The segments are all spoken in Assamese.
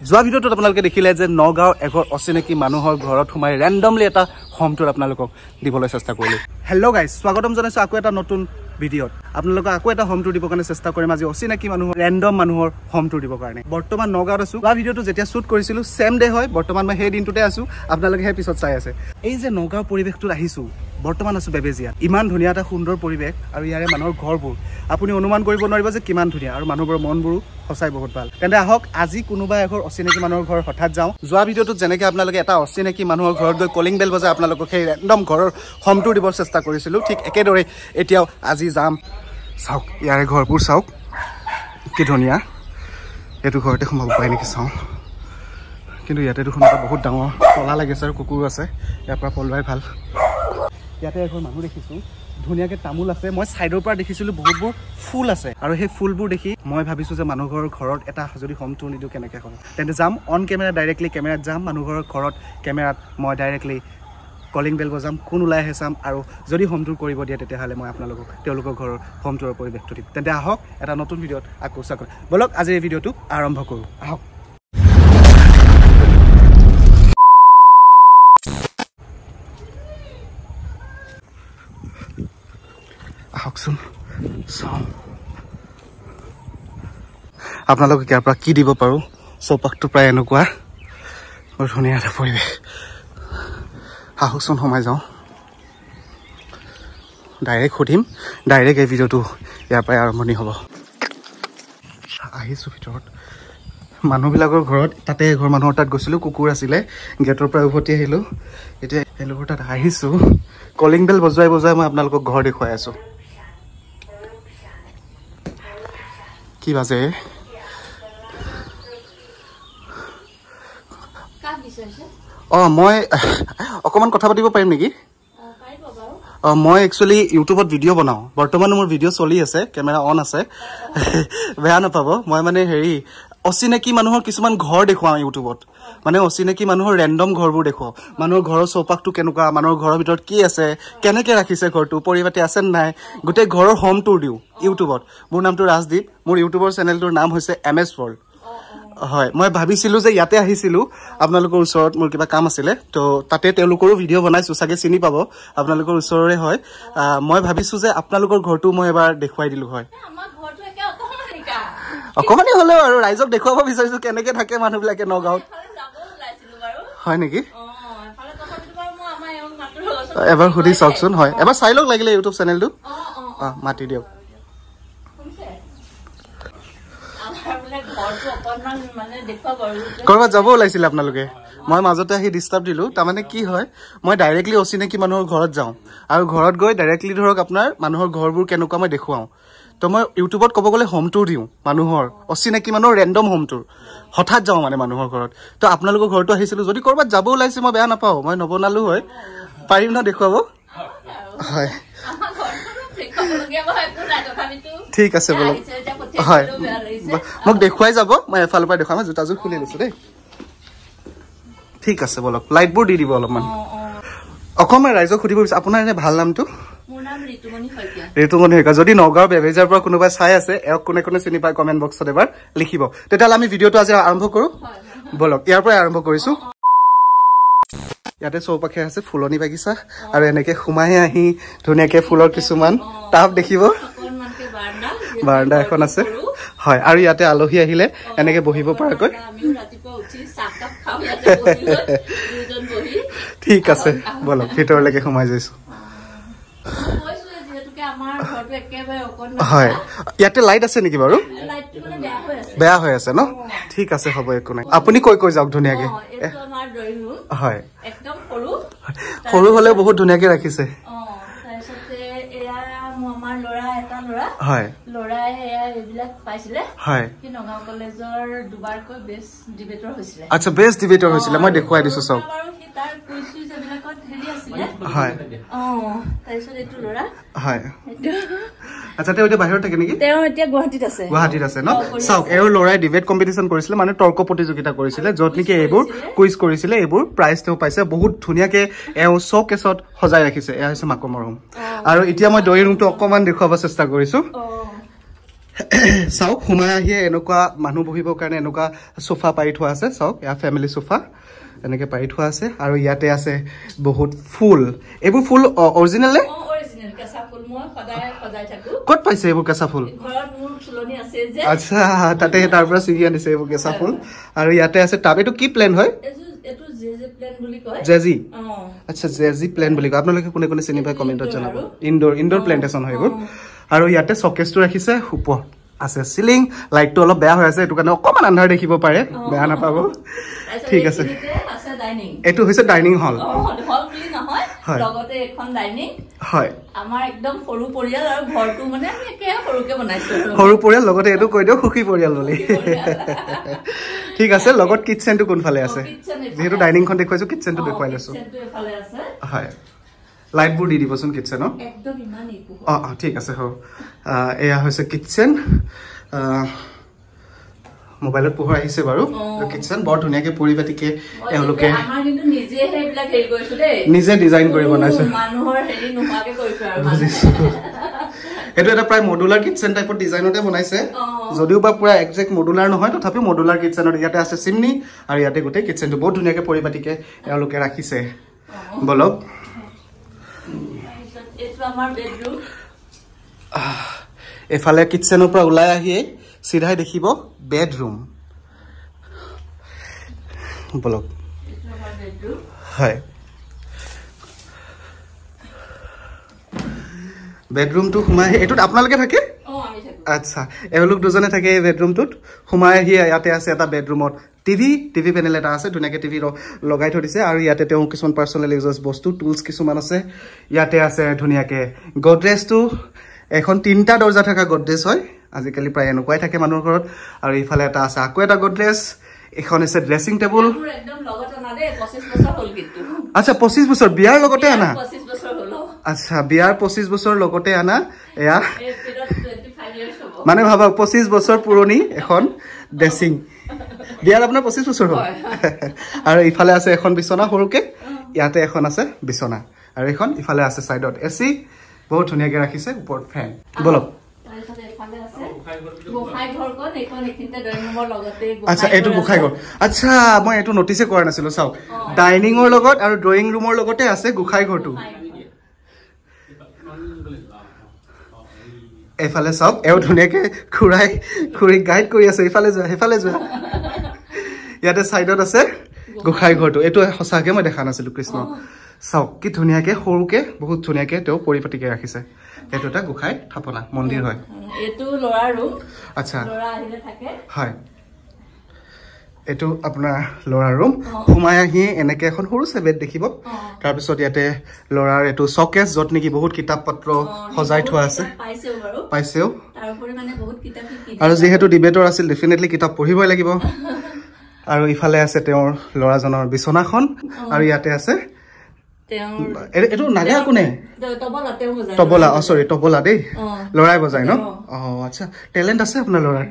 যোৱা ভিডিঅ'টোত আপোনালোকে দেখিলে যে নগাঁও এঘৰ অচিনাকি মানুহৰ ঘৰত সোমাই ৰেণ্ডমলি এটা হোম টুৰ আপোনালোকক দিবলৈ চেষ্টা কৰিলোঁ। হেল্ল' গাইজ, স্বাগতম জনাইছোঁ আকৌ এটা নতুন ভিডিঅ'ত। আপোনালোকক আকৌ এটা হোম টুৰ দিবৰ কাৰণে চেষ্টা কৰিম আজি অচিনাকি মানুহৰ ৰেণ্ডম মানুহৰ হোম টুৰ দিবৰ কাৰণে। বৰ্তমান নগাঁৱত আছোঁ। যোৱা ভিডিঅ'টো যেতিয়া শ্বুট কৰিছিলোঁ ছেম ডে হয়, বৰ্তমান মই সেই দিনটোতে আছোঁ, আপোনালোকে সেই পিছত চাই আছে। এই যে নগাঁও পৰিৱেশটোত আহিছোঁ, বৰ্তমান আছোঁ বেবেজিয়াত। ইমান ধুনীয়া এটা সুন্দৰ পৰিৱেশ আৰু ইয়াৰে মানুহৰ ঘৰবোৰ আপুনি অনুমান কৰিব নোৱাৰিব যে কিমান ধুনীয়া, আৰু মানুহবোৰৰ মনবোৰো সঁচাই বহুত ভাল। তেন্তে আহক আজি কোনোবা এঘৰ অচিনাকি মানুহৰ ঘৰ হঠাৎ যাওঁ। যোৱা ভিডিঅ'টোত যেনেকৈ আপোনালোকে এটা অচিনাকি মানুহৰ ঘৰত গৈ কলিং বেল বজাই আপোনালোকক সেই ৰেণ্ডম ঘৰৰ হোম টুৰ দিবৰ চেষ্টা কৰিছিলোঁ, ঠিক একেদৰে এতিয়াও আজি যাম। চাওক ইয়াৰে ঘৰবোৰ চাওক কি ধুনীয়া। এইটো ঘৰতে সোমাব পাৰে নেকি চাওঁ, কিন্তু ইয়াতে দেখোন এটা বহুত ডাঙৰ তলা লাগিছে আৰু কুকুৰো আছে, ইয়াৰ পৰা পলোৱাই ভাল। ইয়াতে এঘৰ মানুহ দেখিছোঁ, ধুনীয়াকৈ তামোল আছে। মই ছাইডৰ পৰা দেখিছিলোঁ বহুতবোৰ ফুল আছে, আৰু সেই ফুলবোৰ দেখি মই ভাবিছোঁ যে মানুহ ঘৰৰ ঘৰত এটা যদি হোম টুৰ নিদিওঁ কেনেকৈ হ'ব। তেন্তে যাম অন কেমেৰা, ডাইৰেক্টলি কেমেৰাত যাম মানুহ ঘৰৰ ঘৰত। কেমেৰাত মই ডাইৰেক্টলি কলিং বেল বজাম, কোন ওলাই আহে চাম, আৰু যদি হোম টুৰ কৰিব দিয়ে তেতিয়াহ'লে মই আপোনালোকক তেওঁলোকৰ ঘৰৰ হোম টুৰৰ পৰিৱেশটো দিম। তেন্তে আহক এটা নতুন ভিডিঅ'ত আকৌ স্বাগতম। বলক আজি এই ভিডিঅ'টো আৰম্ভ কৰোঁ, আহক। আহকচোন চাওঁ আপোনালোকক ইয়াৰ পৰা কি দিব পাৰোঁ। চৌপাশটো প্ৰায় এনেকুৱা, বৰ ধুনীয়া এটা পৰিৱেশ। আহকচোন সোমাই যাওঁ, ডাইৰেক্ট সুধিম, ডাইৰেক্ট এই ভিডিঅ'টো ইয়াৰ পৰাই আৰম্ভণি হ'ব। আহিছোঁ ভিতৰত মানুহবিলাকৰ ঘৰত, তাতে এঘৰ মানুহৰ তাত গৈছিলোঁ, কুকুৰ আছিলে, গেটৰ পৰা উভতি আহিলোঁ। এতিয়া এওঁলোকৰ তাত আহিছোঁ, কলিং বেল বজুৱাই বজুৱাই মই আপোনালোকক ঘৰ দেখুৱাই আছোঁ। কি বাজে? মই অকণমান কথা পাতিব পাৰিম নেকি? মই একচুৱেলি ইউটিউবত ভিডিঅ' বনাওঁ, বৰ্তমান মোৰ ভিডিঅ' চলি আছে, কেমেৰা অন আছে, বেয়া নাপাব। মই মানে অচিনাকি মানুহৰ কিছুমান ঘৰ দেখুৱাওঁ ইউটিউবত, মানে অচিনাকি মানুহৰ ৰেণ্ডম ঘৰবোৰ দেখুৱাওঁ। মানুহৰ ঘৰৰ চৌপাশটো কেনেকুৱা, মানুহৰ ঘৰৰ ভিতৰত কি আছে, কেনেকৈ ৰাখিছে ঘৰটো, পৰিপাটি আছে নাই, গোটেই ঘৰৰ হোম টুৰ দিওঁ ইউটিউবত। মোৰ নামটো ৰাজদ্বীপ, মোৰ ইউটিউবৰ চেনেলটোৰ নাম হৈছে MS World। হয়, মই ভাবিছিলোঁ যে ইয়াতে আহিছিলোঁ আপোনালোকৰ ওচৰত, মোৰ কিবা কাম আছিলে, তো তাতে তেওঁলোকৰো ভিডিঅ' বনাইছোঁ, চাগে চিনি পাব, আপোনালোকৰ ওচৰৰে হয়। মই ভাবিছোঁ যে আপোনালোকৰ ঘৰটো মই এবাৰ দেখুৱাই দিলোঁ হয়। অকণমানি হ'লেও আৰু ৰাইজক দেখুৱাব বিচাৰিছোঁ কেনেকৈ থাকে মানুহবিলাকে নগাঁৱত। হয় নেকি? এবাৰ সুধি চাওকচোন। হয়, এবাৰ চাই লওক লাগিলে ইউটিউব চেনেলটো। মাতি দিয়ক। ক'ৰবাত যাব ওলাইছিলে আপোনালোকে? মই মাজতে আহি ডিষ্টাৰ্ব দিলোঁ। তাৰমানে কি হয়, মই ডাইৰেক্টলি অচিনাকি মানুহৰ ঘৰত যাওঁ, আৰু ঘৰত গৈ ডাইৰেক্টলি ধৰক আপোনাৰ মানুহৰ ঘৰবোৰ কেনেকুৱা মই দেখুৱাওঁ। তো মই ইউটিউবত ক'ব গ'লে হোম টুৰ দিওঁ, মানুহৰ অচিনাকি মানুহৰ ৰেণ্ডম হোম টুৰ। হঠাৎ যাওঁ মানে মানুহৰ ঘৰত। তো আপোনালোকৰ ঘৰতো আহিছিলোঁ, যদি ক'ৰবাত যাব ওলাইছে মই বেয়া নাপাওঁ, মই নবনালোঁ হয়, পাৰিম ন দেখুৱাব? হয় ঠিক আছে বলক। হয়, মোক দেখুৱাই যাব, মই এফালৰ পৰা দেখুৱাম। জোতাযোৰ খুলি লৈছোঁ দেই। ঠিক আছে বলক, লাইটবোৰ দি দিব অলপমান। অকণমান ৰাইজক সুধিব বিচাৰিছোঁ, আপোনাৰ এনে ভাল নামটো? ঋতুমণি শইকীয়া। যদি নগাঁৱৰ বেবেজিয়াৰ পৰা কোনোবাই চাই আছে, এওঁক কোনে কোনে চিনি পায় কমেণ্ট বক্সত এবাৰ লিখিব। তেতিয়াহ'লে আমি ভিডিঅ'টো আজি আৰম্ভ কৰোঁ, বলক ইয়াৰ পৰাই আৰম্ভ কৰিছোঁ। ইয়াতে চৌপাশে আছে ফুলনি বাগিচা, আৰু এনেকৈ সোমাই আহি ধুনীয়াকৈ ফুলৰ কিছুমান টাব দেখিব, বাৰাণ্ডা এখন আছে। হয়, আৰু ইয়াতে আলহী আহিলে এনেকৈ বহিব পৰাকৈ। ঠিক আছে বলক, ভিতৰলৈকে সোমাই যাইছোঁ। হয়, ইয়াতে লাইট আছে নেকি বাৰু? বেয়া হৈ আছে ন? ঠিক আছে, হ'ব, একো নাই। আপুনি কৈ যাওক ধুনীয়াকৈ। হয়, সৰু হ'লেও বহুত ধুনীয়াকৈ ৰাখিছে। হয়, ল'ৰাই এইবিলাক পাইছিলে। হয়, নগাঁও কলেজৰ দুবাৰকৈ বেষ্ট ডিবেটৰ হৈছিলে। আচ্ছা, বেষ্ট ডিবেটৰ হৈছিলে, মই দেখুৱাই দিছোঁ চাওক। হয়, তাৰপিছত এইটো ল'ৰা। হয়, আচ্ছা, তেওঁ এতিয়া বাহিৰত থাকে নেকি? তেওঁ এতিয়া গুৱাহাটীত আছে। গুৱাহাটীত আছে ন? চাওক, এওঁৰ ল'ৰাই ডিবেট কম্পিটিশ্যন কৰিছিলে, মানে তৰ্ক প্ৰতিযোগিতা কৰিছিলে, য'ত নেকি এইবোৰ কুইজ কৰিছিলে, এইবোৰ প্ৰাইজ তেওঁ পাইছে। বহুত ধুনীয়াকৈ এওঁ শ্ব'কেছত সজাই ৰাখিছে। এয়া হৈছে মাকৰ মৰম। আৰু এতিয়া মই ড্ৰয়িং ৰুমটো অকণমান দেখুৱাব চেষ্টা কৰিছোঁ। চাওক সোমাই আহিয়ে এনেকুৱা মানুহ বহিবৰ কাৰণে এনেকুৱা সোফা পাৰি থোৱা আছে চাওক এয়া ফেমিলি সোফা এনেকে পাৰি থোৱা আছে আৰু ইয়াতে আছে বহুত ফুল এইবোৰ ফুল অৰিজিনেল নে অৰিজিনেল কেঁচা ফুল মই সদায় সজাই থাকো ক'ত পাইছে এইবোৰ কেঁচা ফুল ঘৰত মোৰ ফুলনি আছে যে আচ্ছা তাতে তাৰ পৰা চিগি আনিছে এইবোৰ কেঁচা ফুল আৰু ইয়াতে আছে টাব এইটো কি প্লেন হয় এটো জেজে প্লেন বুলি কয় জেজি আচ্ছা জেজি প্লেন বুলি কয় আপোনালোকে কোনে কোনে চিনি পায় কমেন্টত জনাব ইনডোৰ প্লেন্টেশন হয় এইবোৰ আৰু ইয়াতে শকেছটো ৰাখিছে ওপৰ আছে সিলিং লাইটটো অলপ বেয়া হৈ আছে এটো কাৰণে অকমান আন্ধাৰ দেখিব পাৰে বেয়া নাপাব ঠিক আছে এটো হৈছে ডাইনিং হল হল বুলি নহয় লগতে এখন ডাইনিং হয় আমাৰ একদম সৰু পৰিয়াল আৰু ঘৰটো মানে আমি একে সৰুকে বনাইছো সৰু পৰিয়াল লগতে এটো কৈ দিও সুখী পৰিয়াল বুলি ঠিক আছে লগত কিচেনটো কোনফালে আছে যেহেতু ডাইনিংখন দেখুৱাইছো কিচেনটো দেখুৱাই লৈছো কিচেনটো এফালে আছে হয় লাইটবোৰ দি দিবচোন কিচেনত একদম ইমান ইকো ঠিক আছে হ এয়া হৈছে কিচেন মোবাইলত পোহৰ আহিছে বাৰু কিচেন বৰ ধুনিয়াকে পৰিপাটিকে এওঁলোকে আমাৰ কিন্তু নিজে হেবিলাক হেৰি কৰিছো দেই নিজে ডিজাইন কৰি বনাইছে মানুহৰ হেৰি নোহাকে কৰিছো আৰু এটো এটা প্ৰায় মডুলাৰ কিচেন টাইপৰ ডিজাইনতে বনাইছে যদিও বা পুৰা একজেক্ট মডুলাৰ নহয় তথাপি মডুলাৰ কিচেনৰ ইয়াতে আছে চিমনি আৰু ইয়াতে গোটেই কিচেনটো বহুত ধুনিয়াকে পৰিপাটিকে এওঁলোকে ৰাখিছে বলক এটো আমাৰ বেডৰুম এফালে কিচেনৰ পৰা ওলাই আহিয়ে সিধাই দেখিব বেডৰুম বলক এটো আমাৰ বেডৰুম হয় বেডৰুমটো সোমাই এটোত আপোনালোকে থাকে আমি থাকো আচ্ছা এওঁলোক দুজনে থাকে এই বেডৰুমটোত সোমাই আহি ইয়াতে আছে এটা বেডৰুমত টিভি পেনেল এটা আছে ধুনীয়াকে টিভি লগাই থৈ দিছে আৰু ইয়াতে তেওঁ কিছুমান পাৰ্সোনেল ইউজেস বস্তু টুলস কিছুমান আছে ইয়াতে আছে ধুনীয়াকে গডৰেজটো এখন তিনটা দৰজা থকা গডৰেজ হয় আজিকালি প্ৰায় এনেকুৱাই থাকে মানুহৰ ঘৰত আৰু ইফালে এটা আছে আকৌ এটা গডৰেজ এখন আছে ড্ৰেছিং টেবুল একদম লগত আনা দে 25 বছৰ হ'ল কিন্তু আচ্ছা 25 বছৰ বিয়াৰ লগতে আনা 25 বছৰ হ'ল আচ্ছা বিয়াৰ 25 বছৰ লগতে আনা এয়া এই পিৰিয়ড 25 ইয়াৰ্স হ'ব মানে ভাবা 25 বছৰ পুৰণি এখন ড্ৰেছিং বিয়াৰ আপোনাৰ 25 বছৰ হ'ল আৰু ইফালে আছে এখন বিছনা সৰুকে ইয়াতে এখন আছে বিছনা আৰু এখন ইফালে আছে সাইডত এসি বহুত ধুনীয়াকে ৰাখিছে ওপৰত ফেন বলক আচ্ছা এটো গুখাই ঘৰ আচ্ছা মই এটো নটিছে কৰা নাছিলো চাও ডাইনিংৰ লগত আৰু ড্ৰয়িং ৰুমৰ লগতে আছে গুখাই ঘৰটো এফালে চাওক এও ধুনীয়াকে খুৰি গাইড কৰি আছে ইফালে যোৱা হেফালে যোৱা ইয়াতে সাইডত আছে গুখাই ঘৰটো এটো সঁচাকে মই দেখা নাছিলো কৃষ্ণ চাওক কি ধুনীয়াকে সৰুকে বহুত ধুনীয়াকে তেও পৰিপাটিকে ৰাখিছে এটো এটা গুখাই থাপনা মন্দিৰ হয় এটো লৰা ৰুম আচ্ছা লৰা আহিলে থাকে হয় এটো আপোনাৰ লৰা ৰুম সোমাই আহি এনেকে এখন সৰু সেবেট দেখিব তাৰ পিছত ইয়াতে লৰাৰ এটো শকেছ যত নেকি বহুত কিতাপ পত্ৰ সজাই থোৱা আছে পাইছেও তাৰ উপৰি মানে বহুত কিতাপ আৰু যেহেতু ডিবেটৰ আছিল ডেফিনেটলি কিতাপ পঢ়িবই লাগিব আৰু ইফালে আছে তেওঁৰ লৰাজনৰ বিছনাখন আৰু ইয়াতে আছে এটো নাগা কোনে তবলা সৰি তবলা দেই লৰাই বজাই ন আচ্ছা টেলেন্ট আছে আপোনাৰ লৰাৰ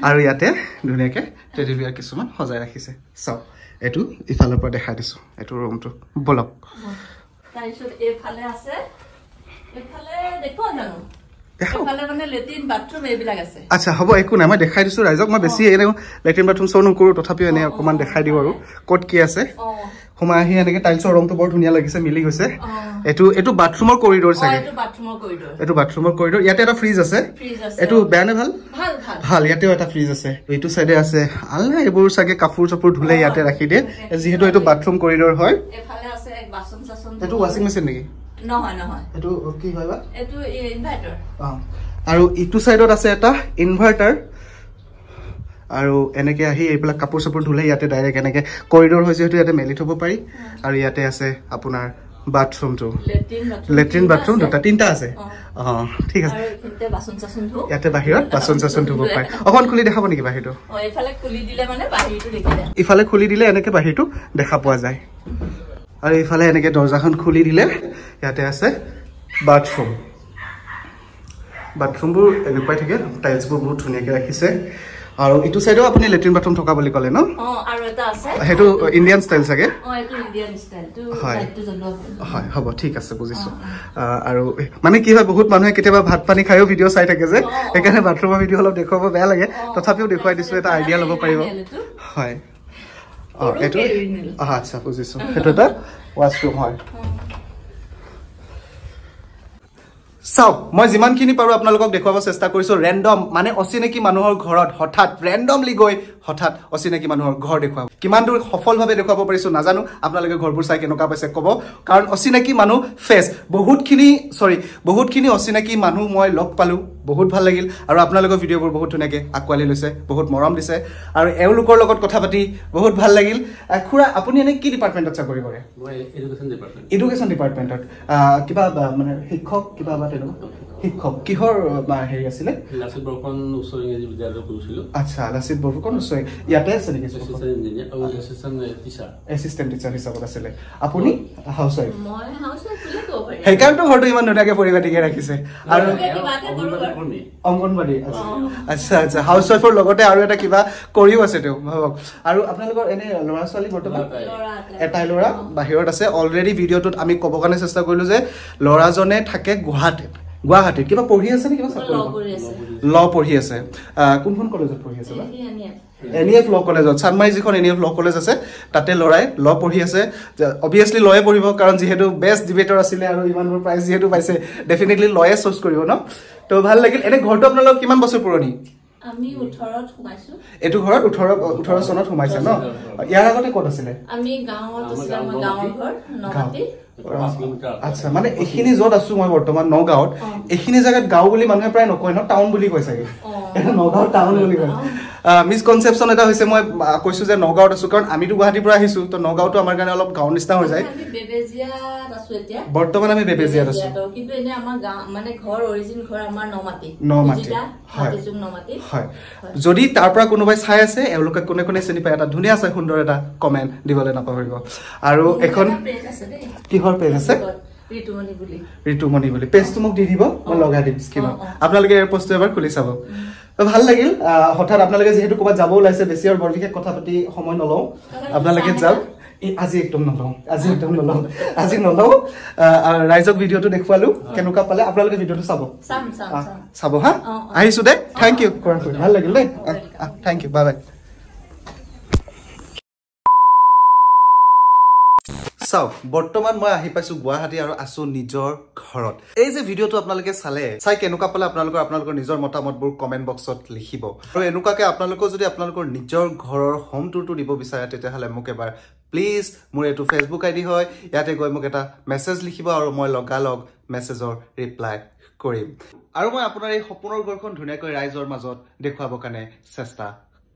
আৰু ইয়াতে ধুনীয়াকে টেডি বিয়াৰ কিছুমান সজাই ৰাখিছে চাও এটো ইফালৰ পৰা দেখাই দিছো এটো ৰুমটো বলক তাৰপিছত এফালে আছে এফালে দেখো জানো এফালে মানে লেট্ৰিন বাথৰুম এইবিলাক আছে আচ্ছা হ'ব একো নাই মই দেখাই দিছো ৰাইজক মই বেছি এনে লেট্ৰিন বাথৰুম চাও নকৰো তথাপিও এনে অকমান দেখাই দিও আৰু ক'ত কি আছে সোমাই আহি এনেকে টাইলছৰ ৰংটো বৰ ধুনীয়া লাগিছে মিলি গৈছে এটো বাথৰুমৰ কৰিডৰ চাগে এটো বাথৰুমৰ কৰিডৰ ইয়াতে এটা ফ্ৰিজ আছে এটো বেয়া নে ভাল ভাল ইয়াতেও এটা ফ্ৰিজ আছে এইটো সাইডে আছে আলনা এইবোৰ চাগে কাপোৰ চপুৰ ধুলে ইয়াতে ৰাখি দিয়ে যেহেতু এটো বাথৰুম কৰিডৰ হয় এফালে আছে এক বাসন চাসন এটো ওয়াশিং মেচিন নেকি নহয় এটো কি হয় বা এটো ইনভাৰ্টাৰ আৰু ইটো সাইডত আছে এটা ইনভাৰ্টাৰ আৰু এনেকে আহি এইবিলাক কাপোৰ চপুৰ ধুলে ইয়াতে ডাইৰেক্ট এনেকে কৰিডৰ হৈছে হেতু ইয়াতে মেলি থব পাৰি আৰু ইয়াতে আছে আপোনাৰ বাথৰুমটো লেট্ৰিন বাথৰুম দুটা তিনটা আছে ঠিক আছে আৰু ইতে বাসন চাসন ধু ইয়াতে বাহিৰত বাসন চাসন ধুব পাৰি অকন খুলি দেখাব নেকি বাহিৰটো ইফালে খুলি দিলে মানে বাহিৰটো দেখি যায় ইফালে খুলি দিলে এনেকে বাহিৰটো দেখা পোৱা যায় আৰু ইফালে এনেকে দৰজাখন খুলি দিলে ইয়াতে আছে বাথৰুমবোৰ এনেকুৱাই থাকে টাইলছবোৰ বহুত ধুনীয়াকে ৰাখিছে আৰু ইটো সাইডও আপুনি লেট্ৰিন বাথৰুম থকা বুলি ক'লে ন আৰু এটা আছে হেতু ইন্ডিয়ান স্টাইল সাগে এটো ইন্ডিয়ান স্টাইল তো লাইটটো জ্বলোৱা হয় হ'ব ঠিক আছে বুজিছো আৰু মানে কি হয় বহুত মানুহে কেতিয়াবা ভাত পানী খায়ও ভিডিও চাই থাকে যে এখানে বাথৰুমৰ ভিডিও অলপ দেখাব বেয়া লাগে তথাপিও দেখুৱাই দিছো এটা আইডিয়া ল'ব পাৰিব হয় এটো আচ্ছা বুজিছো এটো এটা ওয়াশৰুম হয় চাওক মই যিমানখিনি পাৰো আপোনালোকক দেখুৱাব চেষ্টা কৰিছো ৰেন্ডম মানে অচিনাকি মানুহৰ ঘৰত হঠাৎ ৰেন্ডমলি গৈ হঠাৎ অচিনাকি মানুহৰ ঘৰ দেখুৱাব কিমান দূৰ সফলভাৱে দেখুৱাব পাৰিছো নাজানো আপোনালোকে ঘৰবোৰ চাই কেনেকুৱা পাইছে ক'ব কাৰণ অচিনাকি মানুহ ফেস বহুতখিনি অচিনাকি মানুহ মই লগ পালো বহুত ভাল লাগিল আৰু আপোনালোকৰ ভিডিঅ'বোৰ বহুত ধুনীয়াকৈ আকোৱালি লৈছে বহুত মৰম দিছে আৰু এওঁলোকৰ লগত কথা পাতি বহুত ভাল লাগিল খুৰা আপুনি এনে কি ডিপাৰ্টমেণ্টত চাকৰি কৰে মই এডুকেশ্যন ডিপাৰ্টমেণ্টত কিবা মানে শিক্ষক কিবা বা তেনেকুৱা শিক্ষক কিহৰ হেৰি আছিলে লাচিত বৰফুকন উচ্চ ইংৰাজী বিদ্যালয়ত কৰিছিলোঁ আচ্ছা লাচিত বৰফুকন উচ্চ ইয়াতে আছে নেকি এছিষ্টেণ্ট টিচাৰ হিচাপত আছিলে আপুনি হাউচ ৱাইফ মই হাউচ ৱাইফ বুলি ক'ব পাৰি সেইকাৰণে ঘৰটো ইমান ধুনীয়াকৈ পৰিপাটিকে ৰাখিছে আৰু অংগনবাড়ী আচ্ছা আচ্ছা হাউচ ৱাইফৰ লগতে আৰু এটা কিবা কৰিও আছে তেওঁ ভাবক আৰু আপোনালোকৰ এনে ল'ৰা ছোৱালী বৰ্তমান এটাই ল'ৰা বাহিৰত আছে অলৰেডি ভিডিঅ'টোত আমি ক'ব কাৰণে চেষ্টা কৰিলো যে ল'ৰাজনে থাকে গুৱাহাটীত কিবা পঢ়ি আছে নে কিবা ল পঢ়ি আছে কোনখন কলেজত পঢ়ি আছে বা এনইএফ ল কলেজত চানমাৰী যিখন এনইএফ ল কলেজ আছে তাতে ল'ৰাই ল পঢ়ি আছে অবভিয়াছলি লয়ে পঢ়িব কাৰণ যিহেতু বেষ্ট ডিবেটৰ আছিলে আৰু ইমানবোৰ প্ৰাইজ যিহেতু পাইছে ডেফিনেটলি লয়ে চুজ কৰিব ন তো ভাল লাগিল এনে ঘৰটো আপোনালোক কিমান বছৰ পুৰণি আমি 18ত সোমাইছো এটো ঘৰত 18 চনত সোমাইছে ন ইয়াৰ আগতে ক'ত আছিলে আমি গাঁৱত আছিল আমাৰ গাঁৱৰ ঘৰ নমাটি আচ্ছা মানে এখিনি যত আছো মই বৰ্তমান নগাঁৱত এখিনি জায়গাত গাঁও বুলি মানুহে প্ৰায় নকয় ন টাউন বুলি কয় চাগে নগাঁও টাউন বুলি কয় মিসকনসেপচন এটা হৈছে মই কৈছো যে নগাঁৱত আছো কাৰণ আমিতো গুৱাহাটীৰ পৰা আহিছো তো নগাঁওটো আমাৰ কাৰণে অলপ গাঁৱৰ নিচিনা হৈ যায় আমি বেবেজিয়াত আছো এতিয়া বৰ্তমান আমি বেবেজিয়াত আছো কিন্তু এনে আমাৰ মানে ঘৰ অৰিজিন ঘৰ আমাৰ নমাটি হয় হয় যদি তাৰ পৰা কোনোবাই চাই আছে এওঁলোকে কোনে কোনে চিনি পায় এটা ধুনীয়া আছে সুন্দৰ এটা কমেন্ট দিবলৈ নাপাহৰিব আৰু এখন কিহৰ পেজ আছে ঋতুমণি বুলি পেজটো মোক দি দিব মই লগাই দিম স্ক্ৰীনত আপোনালোকে এই পোষ্টটো এবাৰ খুলি চাব ভাল লাগিল হঠাৎ আপোনালোকে যেহেতু ক'ৰবাত যাব ওলাইছে বেছি আৰু বৰ বিশেষ কথা পাতি সময় নলওঁ আপোনালোকে যাওক আজি একদম নলওঁ ৰাইজক ভিডিঅ'টো দেখুৱালো কেনেকুৱা পালে আপোনালোকে ভিডিঅ'টো চাব হা আহিছো দে থেংক ইউ ভাল লাগিল দেই থেংক ইউ বাই বাই চাওক বৰ্তমান মই আহি পাইছো গুৱাহাটী আৰু আছো নিজৰ ঘৰত এই যে ভিডিঅ'টো আপোনালোকে চালে চাই কেনেকুৱা পালে আপোনালোকৰ নিজৰ মতামতবোৰ কমেন্ট বক্সত লিখিব আৰু এনেকুৱাকৈ আপোনালোকৰ যদি আপোনালোকৰ নিজৰ ঘৰৰ হোম টুৰটো দিব বিচাৰে তেতিয়াহ'লে মোক এবাৰ প্লিজ মোৰ এইটো ফেচবুক আইডি হয় ইয়াতে গৈ মোক এটা মেছেজ লিখিব আৰু মই লগালগ মেছেজৰ ৰিপ্লাই কৰিম আৰু মই আপোনাৰ এই সপোনৰ ঘৰখন ধুনীয়াকৈ ৰাইজৰ মাজত দেখুৱাবৰ কাৰণে চেষ্টা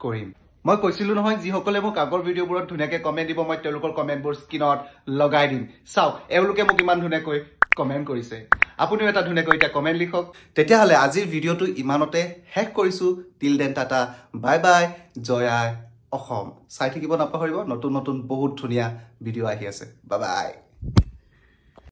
কৰিম মই কৈছিলো নহয় যিসকলে মোক আগৰ ভিডিঅ'বোৰত ধুনীয়াকৈ কমেন্ট দিব মই তেওঁলোকৰ কমেন্টবোৰ স্ক্ৰীনত লগাই দিম চাওক এওঁলোকে মোক ইমান ধুনীয়াকৈ কমেন্ট কৰিছে আপুনিও এটা ধুনীয়াকৈ এটা কমেন্ট লিখক তেতিয়াহ'লে আজিৰ ভিডিঅ'টো ইমানতে শেষ কৰিছো till then tata bye bye জয় আই অসম চাই থাকিব নাপাহৰিব নতুন বহুত ধুনীয়া ভিডিঅ' আহি আছে বাই বাই